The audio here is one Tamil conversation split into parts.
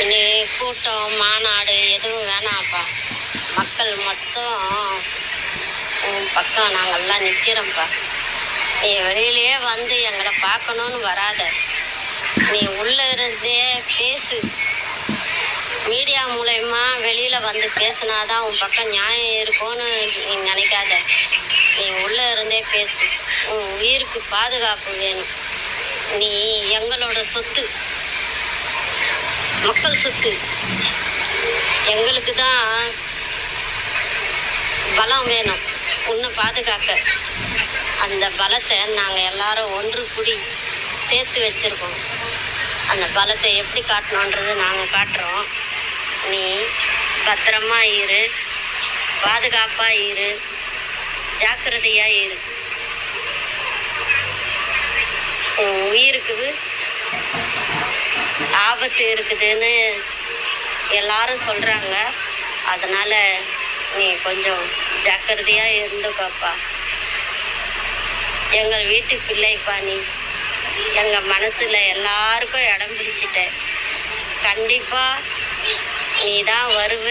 இனி கூட்டம் மாநாடு எதுவும் வேணாம்ப்பா. மக்கள் மொத்தம் உன் பக்கம் நாங்கள்லாம் நிற்கிறோம்ப்பா. நீ வெளியிலேயே வந்து எங்களை பார்க்கணுன்னு வராத. நீ உள்ளே இருந்தே பேசு. மீடியா மூலயமா வெளியில் வந்து பேசுனாதான் உன் பக்கம் நியாயம் இருக்கும்னு நீ நினைக்காத. நீ உள்ளே இருந்தே பேசு. உன் உயிருக்கு பாதுகாப்பு வேணும். நீ எங்களோட சொத்து, மக்கள் சொத்து. எங்களுக்கு தான் பலம் வேணும் உன்னை பாதுகாக்க. அந்த பலத்தை நாங்கள் எல்லாரும் ஒன்று கூடி சேர்த்து வச்சுருக்கோம். அந்த பலத்தை எப்படி காட்டணுன்றது நாங்கள் காட்டுறோம். நீ பத்திரமா இரு, பாதுகாப்பாக இரு, ஜாக்கிரதையாக இரு. உன் உயிருக்கு ஆபத்து இருக்குதுன்னு எல்லாரும் சொல்கிறாங்க. அதனால் நீ கொஞ்சம் ஜாக்கிரதையாக இருந்துக்கப்பா. எங்கள் வீட்டு பிள்ளைப்பா நீ. எங்கள் மனசில் எல்லாருக்கும் இடம் பிடிச்சிட்ட. கண்டிப்பாக நீ தான் வருவ.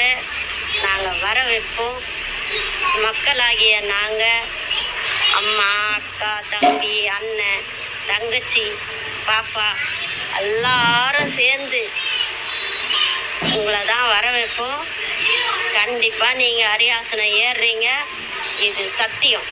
நாங்கள் வர வைப்போம். மக்களாகிய நாங்கள் அம்மா, அக்கா, தம்பி, அண்ணன், தங்கச்சி, பாப்பா எல்லாரும் சேர்ந்து உங்களை தான் வர வைப்போம். கண்டிப்பாக நீங்கள் அரியாசனம் ஏறுறீங்க. இது சத்தியம்.